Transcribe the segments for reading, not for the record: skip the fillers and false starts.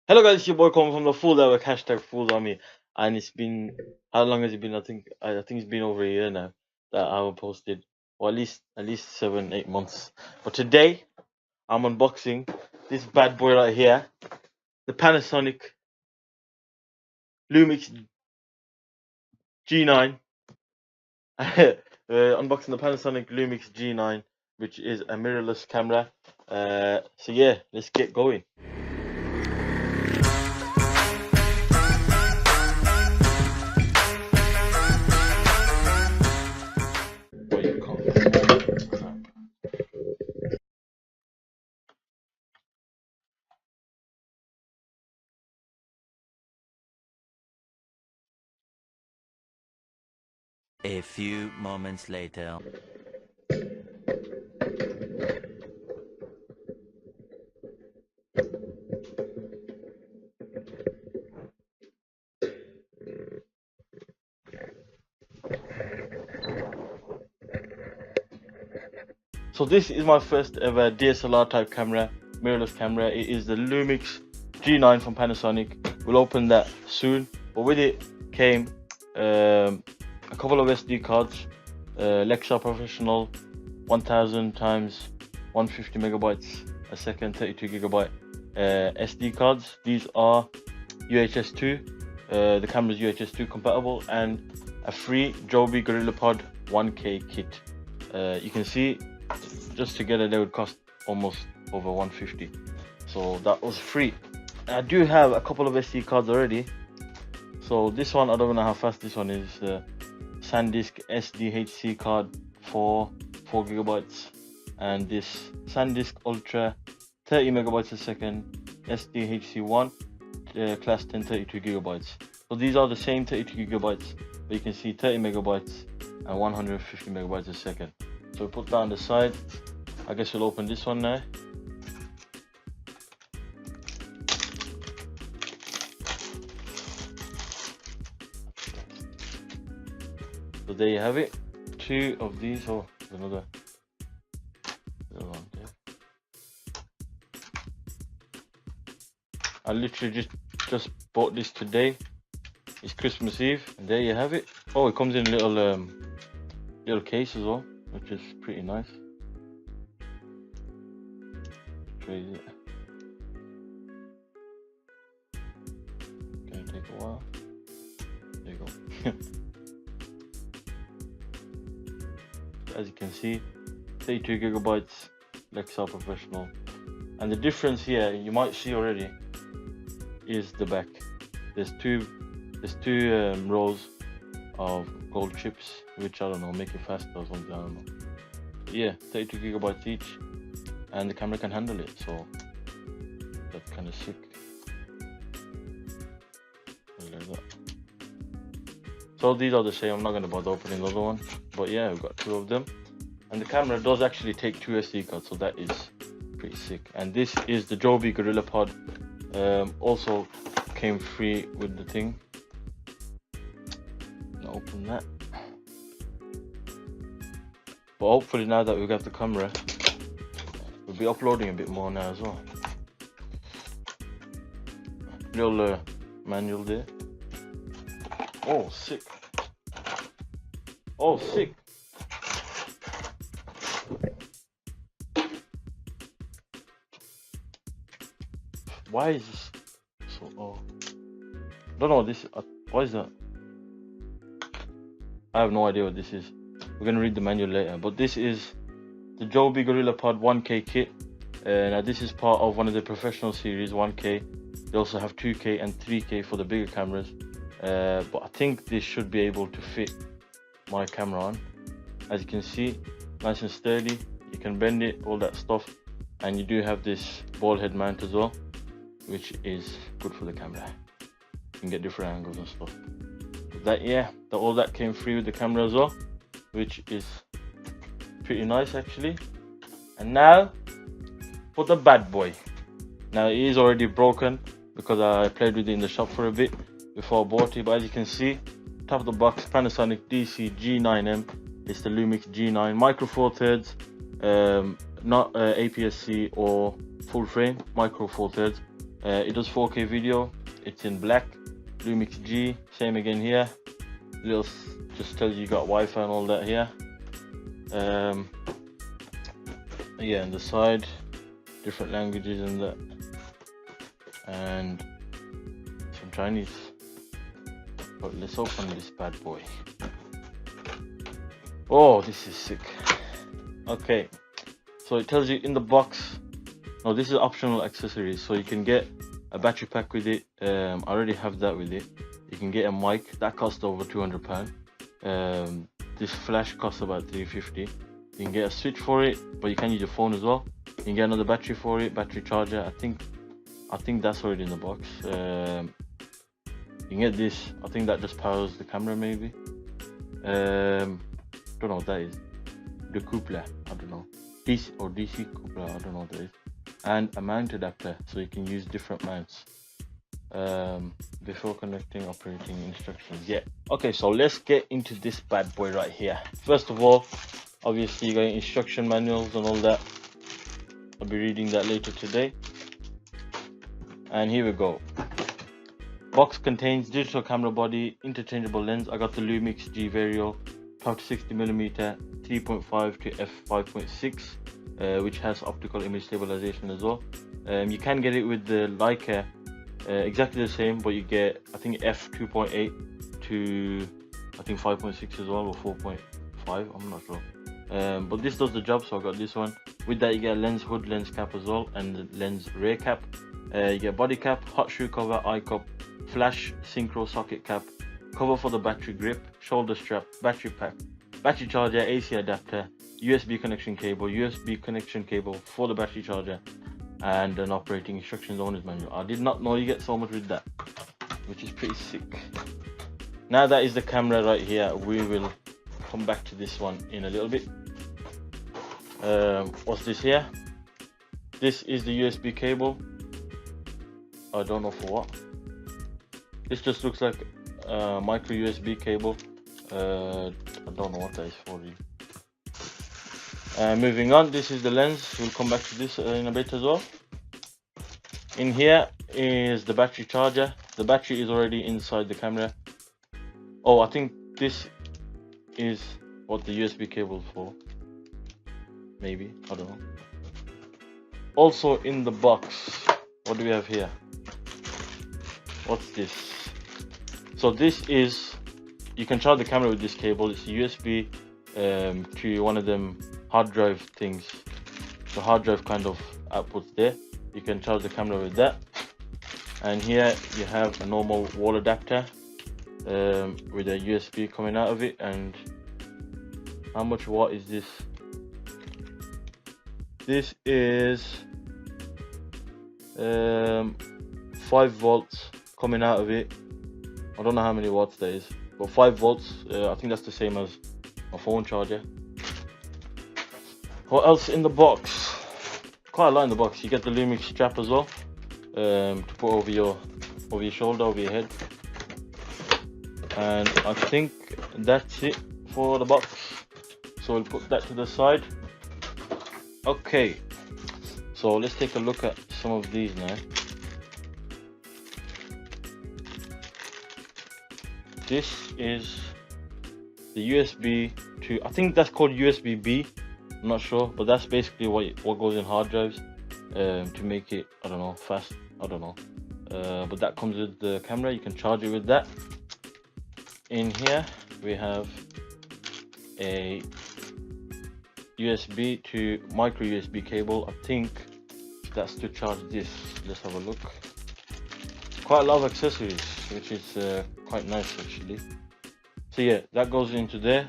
Hello guys, it's your boy Colin from TheFoolsAtWork, hashtag Fools on me. And it's been, how long has it been? I think it's been over a year now that I haven't posted, or at least 7-8 months. But today I'm unboxing this bad boy right here, the Panasonic Lumix G9. Unboxing the Panasonic Lumix G9, which is a mirrorless camera. So yeah, let's get going. What you call it? A few moments later. So this is my first ever DSLR type camera, mirrorless camera. It is the Lumix G9 from Panasonic. We'll open that soon. But with it came a couple of SD cards, Lexar Professional 1000 times 150 megabytes a second, 32 gigabyte SD cards. These are UHS-2. The camera is UHS-2 compatible, and a free Joby GorillaPod 1K kit. You can see, just together they would cost almost over 150, so that was free. I do have a couple of SD cards already. So this one, I don't know how fast this one is. SanDisk SDHC card for 4 gigabytes, and this SanDisk Ultra 30 megabytes a second SDHC1 class 10 32 gigabytes. So these are the same 32 gigabytes, but you can see 30 megabytes and 150 megabytes a second. So we put that on the side. I guess we'll open this one now. So there you have it. Two of these. Oh, there's another one there. I literally just bought this today. It's Christmas Eve, and there you have it. Oh, it comes in a little case as well, which is pretty nice. Crazy. Gonna take a while. There you go. As you can see, 32 gigabytes Lexar Professional, and the difference here, you might see already, is the back. There's two rows of gold chips, which I don't know, make it faster or something, I don't know. But yeah, 32 gigabytes each, and the camera can handle it, so that's kind of sick. Like that. So these are the same. I'm not going to bother opening the other one, but yeah, we've got two of them, and the camera does actually take two SD cards, so that is pretty sick. And this is the Joby GorillaPod, also came free with the thing. Open that. But hopefully now that we got the camera, we'll be uploading a bit more now as well. Little manual there. Oh, sick. Oh, sick. Why is this so? Oh, don't know what this. What is that? I have no idea what this is. We're gonna read the manual later. But this is the Joby GorillaPod 1K kit. Now this is part of one of the professional series 1K. They also have 2K and 3K for the bigger cameras. But I think this should be able to fit my camera on. As you can see, nice and sturdy. You can bend it, all that stuff. And you do have this ball head mount as well, which is good for the camera. You can get different angles and stuff. That, yeah, all that came free with the camera as well, which is pretty nice actually. And now for the bad boy. Now it is already broken because I played with it in the shop for a bit before I bought it, but as you can see, top of the box, Panasonic DC G9M. It's the Lumix G9 micro four thirds, not APS-C or full frame, micro four thirds. It does 4K video. It's in black. Lumix G, same again here. Little just tells you got Wi-Fi and all that here. Yeah, on the side, different languages and that, and some Chinese. But let's open this bad boy. Oh, this is sick. Okay, so it tells you in the box. No, this is optional accessories, so you can get a battery pack with it. I already have that with it. You can get a mic that costs over £200. This flash costs about £350. You can get a switch for it, but you can use your phone as well. You can get another battery for it, battery charger. I think that's already in the box. You can get this. I think that just powers the camera, maybe. Don't know what that is. The coupler, I don't know. DC or DC coupler, I don't know what that is. And a mount adapter, so you can use different mounts. Before connecting, operating instructions. Yeah. Okay, so let's get into this bad boy right here. First of all, obviously you got instruction manuals and all that. I'll be reading that later today. And here we go. Box contains digital camera body, interchangeable lens. I got the Lumix G Vario 12-60mm 3.5 to f5.6, which has optical image stabilization as well. You can get it with the Leica, exactly the same, but you get I think f2.8 to I think 5.6 as well, or 4.5. I'm not sure. But this does the job, so I got this one. With that, you get a lens hood, lens cap as well, and the lens rear cap. You get body cap, hot shoe cover, eye cup, flash synchro socket cap, cover for the battery grip, shoulder strap, battery pack, battery charger, AC adapter, USB connection cable for the battery charger, and an operating instructions owner's manual. I did not know you get so much with that, which is pretty sick. Now that is the camera right here. We will come back to this one in a little bit. What's this here? This is the USB cable. I don't know for what. This just looks like a micro USB cable. I don't know what that is for really. Moving on, this is the lens. We'll come back to this in a bit as well. In here is the battery charger. The battery is already inside the camera. Oh, I think this is what the USB cable is for. Maybe, I don't know. Also in the box, what do we have here? What's this? So this is, you can charge the camera with this cable. It's a USB to one of them hard drive things. The hard drive kind of outputs there. You can charge the camera with that. And here you have a normal wall adapter with a USB coming out of it. And how much watt is this? This is 5 volts coming out of it. I don't know how many watts that is, but 5 volts. I think that's the same as my phone charger. What else in the box? Quite a lot in the box. You get the Lumix strap as well, to put over your shoulder, over your head. And I think that's it for the box. So we'll put that to the side. Okay, so let's take a look at some of these now. This is the USB to, I think that's called USB-B, I'm not sure, but that's basically what goes in hard drives to make it, I don't know, fast, I don't know. But that comes with the camera. You can charge it with that. In here we have a USB to micro USB cable. I think that's to charge this. Let's have a look. Quite a lot of accessories, which is quite nice actually. So yeah, that goes into there,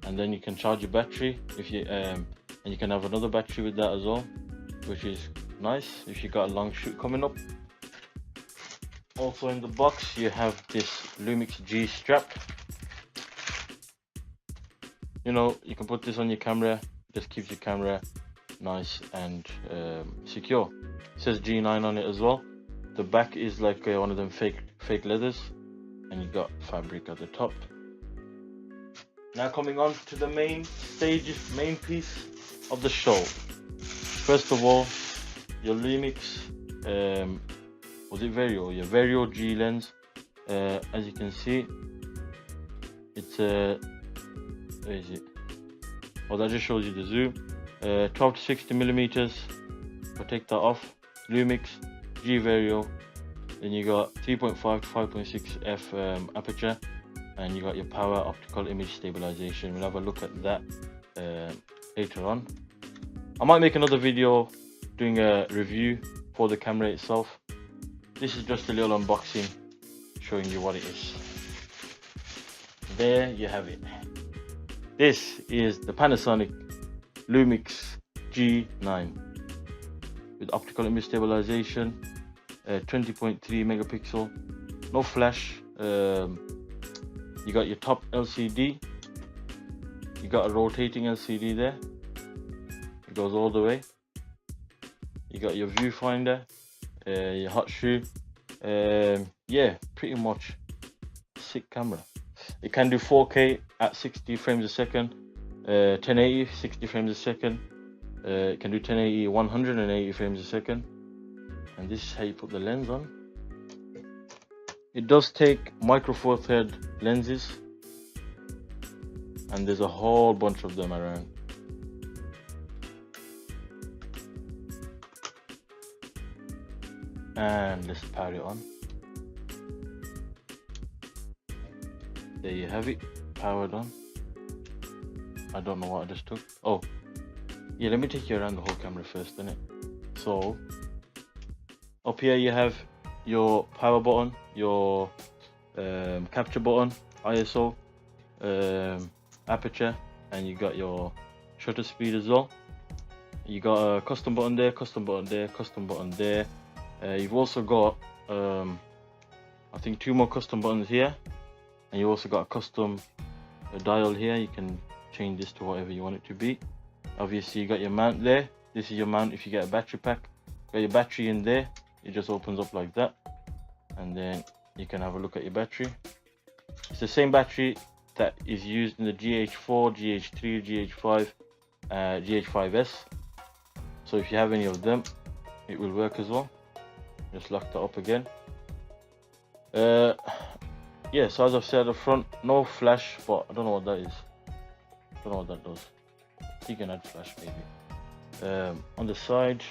and then you can charge your battery if you and you can have another battery with that as well, which is nice if you got a long shoot coming up. Also in the box you have this Lumix G strap. You know, you can put this on your camera, just keeps your camera nice and secure. It says G9 on it as well. The back is like one of them fake leathers, and you got fabric at the top. Now coming on to the main piece of the show. First of all, your Lumix was it Vario? Yeah, Vario G lens. As you can see, it's where is it? Oh, that just shows you the zoom. 12 to 60 millimeters. I'll take that off. Lumix G Vario. Then you got 3.5 to 5.6 f aperture, and you got your power optical image stabilization. We'll have a look at that later on. I might make another video doing a review for the camera itself. This is just a little unboxing showing you what it is. There you have it. This is the Panasonic Lumix G9 with optical image stabilization, 20.3 megapixel, no flash. You got your top LCD, you got a rotating LCD there, it goes all the way. You got your viewfinder, your hot shoe. Yeah, pretty much sick camera. It can do 4K at 60 frames a second, 1080 60 frames a second. It can do 1080 180 frames a second, and this is how you put the lens on. It does take micro four third lenses, and there's a whole bunch of them around. And let's power it on. There you have it, powered on. I don't know what I just took. Oh yeah, let me take you around the whole camera first, innit? So up here you have your power button, your capture button, ISO, aperture, and you got your shutter speed as well. You got a custom button there, custom button there, custom button there. You've also got I think 2 more custom buttons here, and you also got a custom dial here. You can change this to whatever you want it to be. Obviously you got your mount there. This is your mount if you get a battery pack. Got your battery in there. It just opens up like that, and then you can have a look at your battery. It's the same battery that is used in the GH4, GH3, GH5, GH5S. So if you have any of them, it will work as well. Just lock that up again. Yeah, so as I've said up front, no flash, but I don't know what that is. I don't know what that does. You can add flash maybe. On the side,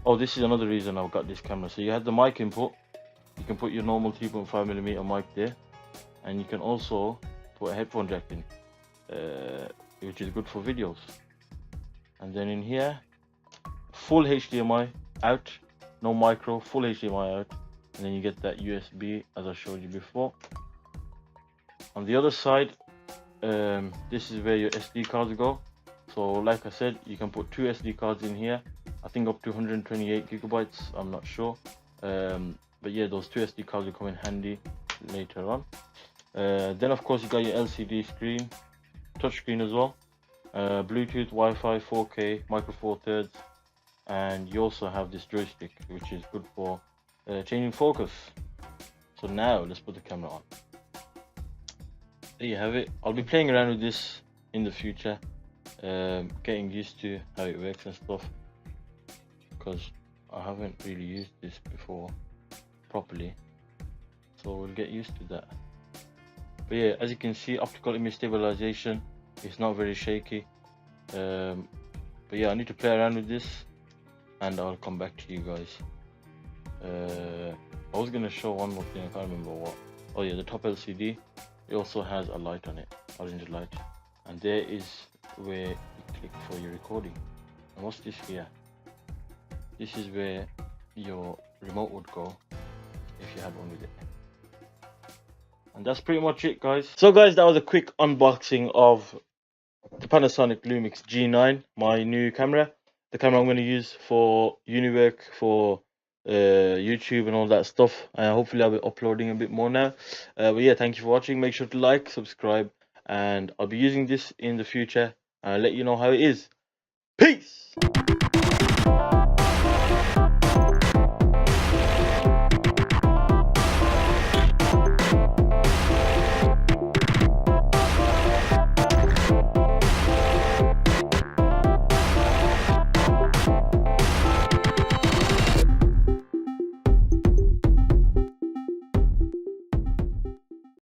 oh, this is another reason I've got this camera. So you had the mic input. You can put your normal 3.5mm mic there, and you can also put a headphone jack in, which is good for videos. And then in here, full HDMI out, no micro, full HDMI out, and then you get that USB as I showed you before. On the other side, this is where your SD cards go. So like I said, you can put 2 SD cards in here. I think up to 128 gigabytes, I'm not sure. But yeah, those 2 SD cards will come in handy later on. Then of course you got your LCD screen, touch screen as well, Bluetooth, Wi-Fi, 4K, micro four thirds, and you also have this joystick, which is good for changing focus. So now let's put the camera on. There you have it. I'll be playing around with this in the future, getting used to how it works and stuff, because I haven't really used this before properly, so we'll get used to that. But yeah, as you can see, optical image stabilization, it's not very shaky. But yeah, I need to play around with this and I'll come back to you guys. I was gonna show one more thing, I can't remember what. Oh yeah, the top LCD, it also has a light on it, orange light, and there is where you click for your recording. And what's this here? This is where your remote would go if you had one with it. And that's pretty much it, guys. So guys, that was a quick unboxing of the Panasonic Lumix G9, my new camera, the camera I'm going to use for uni work, for YouTube and all that stuff. Hopefully I'll be uploading a bit more now. But yeah, thank you for watching. Make sure to like, subscribe, and I'll be using this in the future and I'll let you know how it is. Peace.